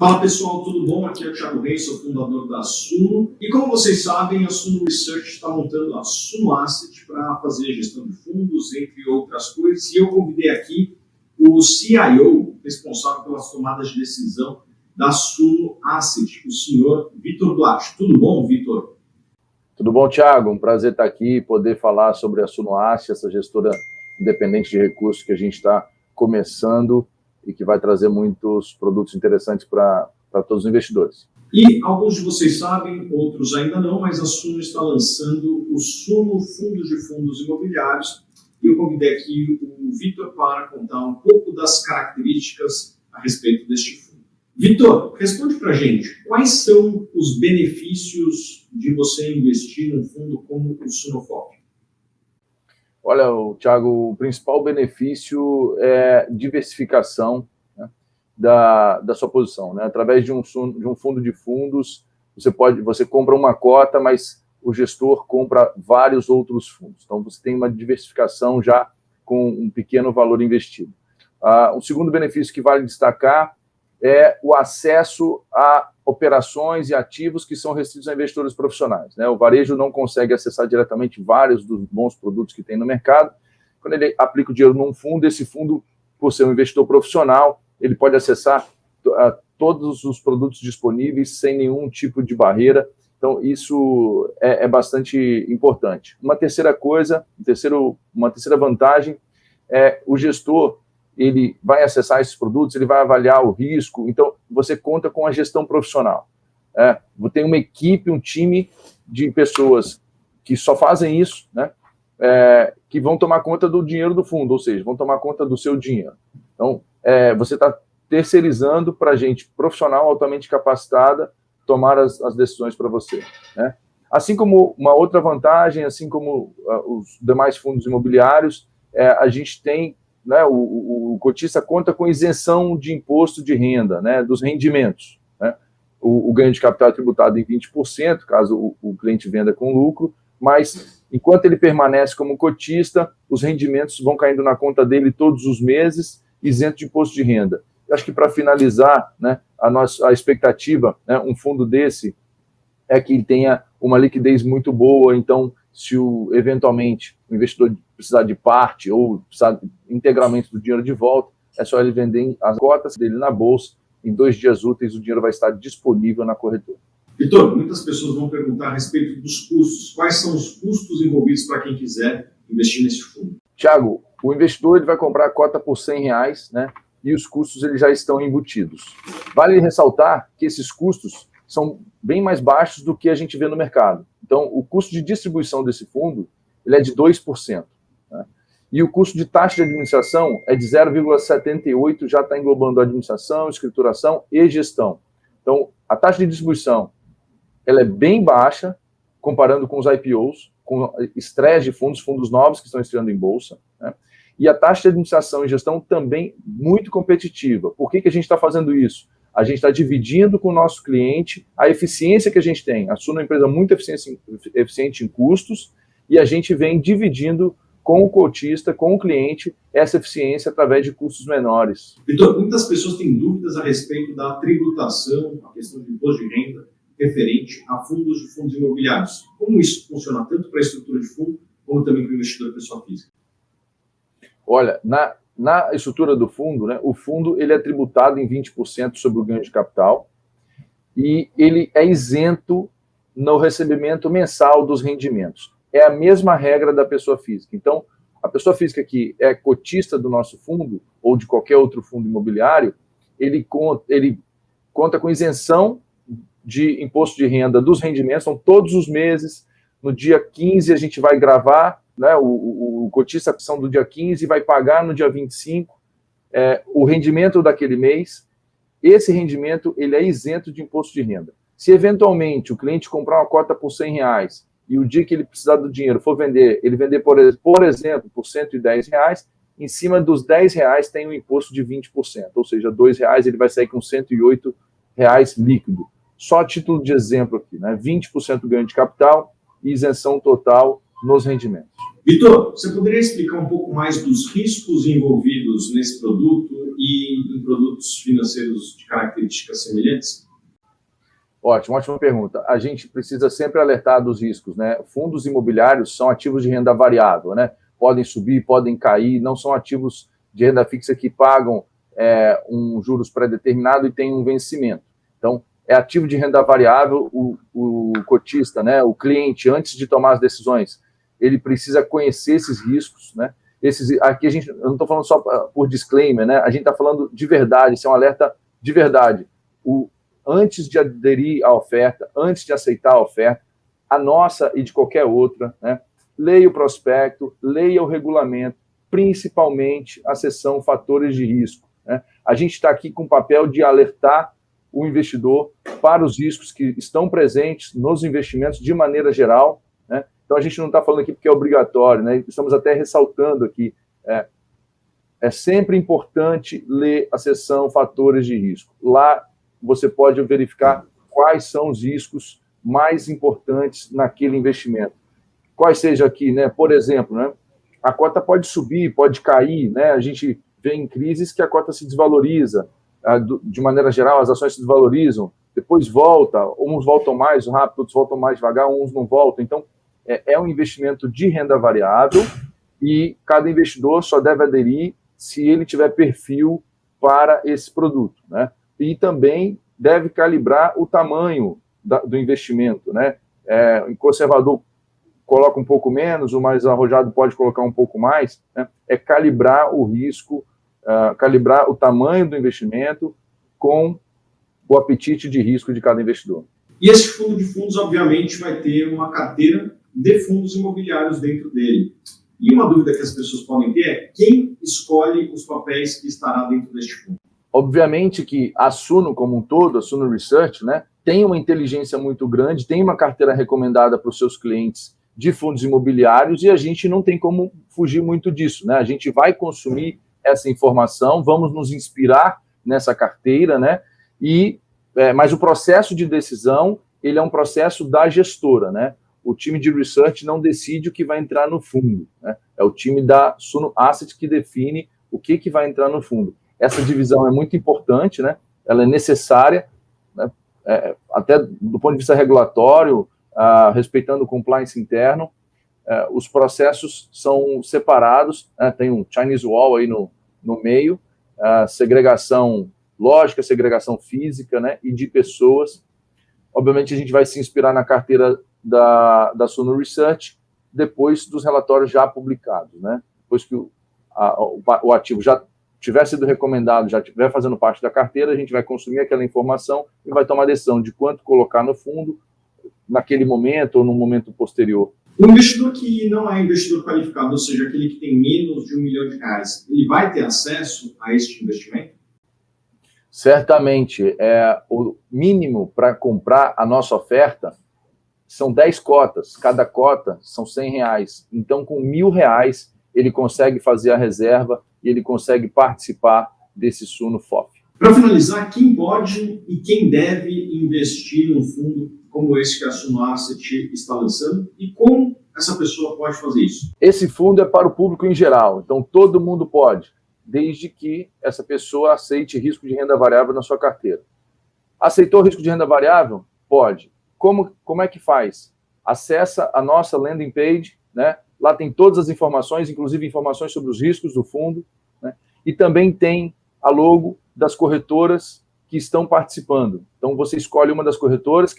Fala pessoal, tudo bom? Aqui é o Thiago Reis, sou fundador da Suno. E como vocês sabem, a Suno Research está montando a Suno Asset para fazer gestão de fundos, entre outras coisas. E eu convidei aqui o CIO, responsável pelas tomadas de decisão da Suno Asset, o senhor Vitor Duarte. Tudo bom, Vitor? Tudo bom, Thiago? Um prazer estar aqui e poder falar sobre a Suno Asset, essa gestora independente de recursos que a gente está começando e que vai trazer muitos produtos interessantes para todos os investidores. E alguns de vocês sabem, outros ainda não, mas a Suno está lançando o Suno Fundos de Fundos Imobiliários. E eu convidei aqui o Vitor para contar um pouco das características a respeito deste fundo. Vitor, responde para a gente, quais são os benefícios de você investir num fundo como o SunoFop? Olha, Thiago, o principal benefício é diversificação, né, da sua posição, né? Através de um fundo de fundos, você compra uma cota, mas o gestor compra vários outros fundos. Então, você tem uma diversificação já com um pequeno valor investido. Um segundo benefício que vale destacar é o acesso a operações e ativos que são restritos a investidores profissionais, né? O varejo não consegue acessar diretamente vários dos bons produtos que tem no mercado. Quando ele aplica o dinheiro num fundo, esse fundo, por ser um investidor profissional, ele pode acessar todos os produtos disponíveis sem nenhum tipo de barreira. Então, isso é bastante importante. Uma terceira vantagem é o gestor, ele vai acessar esses produtos, ele vai avaliar o risco, então você conta com a gestão profissional. Tem uma equipe, um time de pessoas que só fazem isso, né? Que vão tomar conta do dinheiro do fundo, ou seja, vão tomar conta do seu dinheiro. Então, você está terceirizando para gente profissional, altamente capacitada, tomar as decisões para você, né? Assim como uma outra vantagem, assim como os demais fundos imobiliários, a gente tem, né, o cotista conta com isenção de imposto de renda, né, dos rendimentos, né? O ganho de capital é tributado em 20%, caso o cliente venda com lucro, mas enquanto ele permanece como cotista, os rendimentos vão caindo na conta dele todos os meses, isento de imposto de renda. Eu acho que para finalizar, né, a expectativa, né, um fundo desse é que ele tenha uma liquidez muito boa. Então, se eventualmente o investidor precisar de parte ou precisar integralmente do dinheiro de volta, é só ele vender as cotas dele na bolsa. Em 2 dias úteis, o dinheiro vai estar disponível na corretora. Vitor, muitas pessoas vão perguntar a respeito dos custos. Quais são os custos envolvidos para quem quiser investir nesse fundo? Thiago, o investidor ele vai comprar a cota por R$100, né? E os custos eles já estão embutidos. Vale ressaltar que esses custos são bem mais baixos do que a gente vê no mercado. Então, o custo de distribuição desse fundo ele é de 2%. Né? E o custo de taxa de administração é de 0,78%, já está englobando a administração, escrituração e gestão. Então, a taxa de distribuição ela é bem baixa, comparando com os IPOs, com estreias de fundos novos que estão estreando em bolsa, né? E a taxa de administração e gestão também muito competitiva. Por que a gente está fazendo isso? A gente está dividindo com o nosso cliente a eficiência que a gente tem. A Suno é uma empresa muito eficiente em custos e a gente vem dividindo com o cotista, com o cliente, essa eficiência através de custos menores. Vitor, muitas pessoas têm dúvidas a respeito da tributação, a questão de imposto de renda referente a fundos de fundos imobiliários. Como isso funciona tanto para a estrutura de fundo, como também para o investidor pessoa física? Olha, na estrutura do fundo, né, o fundo ele é tributado em 20% sobre o ganho de capital e ele é isento no recebimento mensal dos rendimentos. É a mesma regra da pessoa física. Então, a pessoa física que é cotista do nosso fundo ou de qualquer outro fundo imobiliário, ele conta com isenção de imposto de renda dos rendimentos. Então, todos os meses, no dia 15, a gente vai gravar, né, o cotista a ação do dia 15 vai pagar no dia 25 o rendimento daquele mês. Esse rendimento ele é isento de imposto de renda. Se eventualmente o cliente comprar uma cota por R$100 e o dia que ele precisar do dinheiro for vender, ele vender, por exemplo, por R$110, em cima dos R$10 tem um imposto de 20%, ou seja, R$2 ele vai sair com R$108 líquido. Só a título de exemplo aqui, né? 20% ganho de capital e isenção total nos rendimentos. Vitor, você poderia explicar um pouco mais dos riscos envolvidos nesse produto e em produtos financeiros de características semelhantes? Ótimo, ótima pergunta. A gente precisa sempre alertar dos riscos, né? Fundos imobiliários são ativos de renda variável, né? Podem subir, podem cair, não são ativos de renda fixa que pagam um juros pré-determinado e tem um vencimento. Então, é ativo de renda variável, o cotista, né? O cliente, antes de tomar as decisões, ele precisa conhecer esses riscos, né? Aqui eu não estou falando só por disclaimer, né? A gente está falando de verdade, isso é um alerta de verdade. Antes de aderir à oferta, antes de aceitar a oferta, a nossa e de qualquer outra, né? Leia o prospecto, leia o regulamento, principalmente a seção fatores de risco, né? A gente está aqui com o papel de alertar o investidor para os riscos que estão presentes nos investimentos de maneira geral, né? Então, a gente não está falando aqui porque é obrigatório, né? Estamos até ressaltando aqui, é sempre importante ler a seção fatores de risco. Lá você pode verificar quais são os riscos mais importantes naquele investimento. Quais seja aqui, né? Por exemplo, né? A cota pode subir, pode cair, né? A gente vê em crises que a cota se desvaloriza, de maneira geral, as ações se desvalorizam, depois volta, uns voltam mais rápido, outros voltam mais devagar, uns não voltam. Então, é um investimento de renda variável e cada investidor só deve aderir se ele tiver perfil para esse produto, né? E também deve calibrar o tamanho do investimento, né? O conservador coloca um pouco menos, o mais arrojado pode colocar um pouco mais, né? É calibrar o risco, calibrar o tamanho do investimento com o apetite de risco de cada investidor. E esse fundo de fundos, obviamente, vai ter uma carteira de fundos imobiliários dentro dele. E uma dúvida que as pessoas podem ter é quem escolhe os papéis que estará dentro deste fundo? Obviamente que a Suno como um todo, a Suno Research, né, tem uma inteligência muito grande, tem uma carteira recomendada para os seus clientes de fundos imobiliários e a gente não tem como fugir muito disso, né? A gente vai consumir essa informação, vamos nos inspirar nessa carteira, né? Mas o processo de decisão, ele é um processo da gestora, né? O time de research não decide o que vai entrar no fundo, né? É o time da Suno Asset que define o que vai entrar no fundo. Essa divisão é muito importante, né? Ela é necessária, né? Até do ponto de vista regulatório, respeitando o compliance interno, os processos são separados, né? Tem um Chinese Wall aí no meio, segregação lógica, segregação física, né? E de pessoas. Obviamente, a gente vai se inspirar na carteira da Suno Research depois dos relatórios já publicados, né? Depois que o ativo já tiver sido recomendado, já estiver fazendo parte da carteira, a gente vai consumir aquela informação e vai tomar a decisão de quanto colocar no fundo naquele momento ou no momento posterior. O investidor que não é investidor qualificado, ou seja, aquele que tem menos de R$1 milhão, ele vai ter acesso a este investimento? Certamente. O mínimo para comprar a nossa oferta são 10 cotas. Cada cota são R$100. Então, com R$1.000, ele consegue fazer a reserva e ele consegue participar desse Suno FOF. Para finalizar, quem pode e quem deve investir num fundo como esse que a Suno Asset está lançando e como essa pessoa pode fazer isso? Esse fundo é para o público em geral, então todo mundo pode, desde que essa pessoa aceite risco de renda variável na sua carteira. Aceitou risco de renda variável? Pode. Como é que faz? Acessa a nossa landing page, né? Lá tem todas as informações, inclusive informações sobre os riscos do fundo, né? E também tem a logo das corretoras que estão participando. Então, você escolhe uma das corretoras,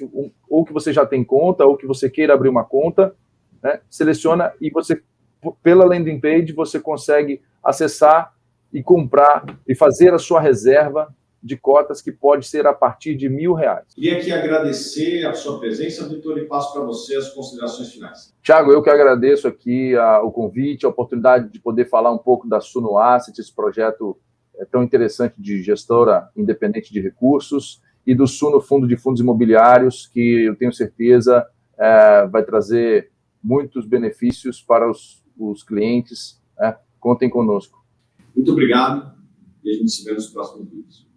ou que você já tem conta, ou que você queira abrir uma conta, né? Seleciona e você, pela landing page, você consegue acessar e comprar e fazer a sua reserva de cotas que pode ser a partir de R$1.000. Queria aqui agradecer a sua presença, Vitor, e passo para você as considerações finais. Tiago, eu que agradeço aqui o convite, a oportunidade de poder falar um pouco da Suno Asset, esse projeto tão interessante de gestora independente de recursos, e do Suno Fundo de Fundos Imobiliários, que eu tenho certeza vai trazer muitos benefícios para os clientes. Contem conosco. Muito obrigado e a gente se vê nos próximos vídeos.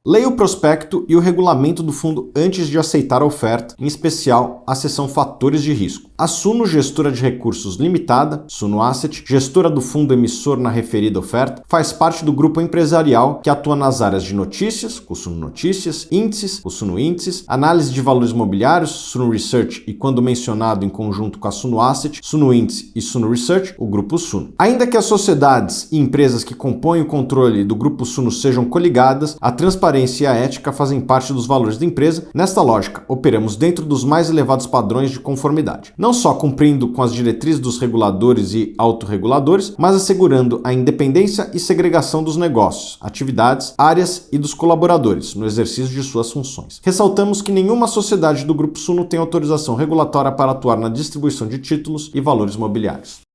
Leia o prospecto e o regulamento do fundo antes de aceitar a oferta, em especial a seção Fatores de Risco. A Suno Gestora de Recursos Limitada, Suno Asset, gestora do fundo emissor na referida oferta, faz parte do grupo empresarial que atua nas áreas de notícias, com Suno Notícias, índices, com Suno Índices, análise de valores imobiliários, Suno Research e, quando mencionado em conjunto com a Suno Asset, Suno Índice e Suno Research, o Grupo Suno. Ainda que as sociedades e empresas que compõem o controle do Grupo Suno sejam coligadas, a transparência e a ética fazem parte dos valores da empresa. Nesta lógica, operamos dentro dos mais elevados padrões de conformidade, não só cumprindo com as diretrizes dos reguladores e autorreguladores, mas assegurando a independência e segregação dos negócios, atividades, áreas e dos colaboradores no exercício de suas funções. Ressaltamos que nenhuma sociedade do Grupo Suno tem autorização regulatória para atuar na distribuição de títulos e valores imobiliários.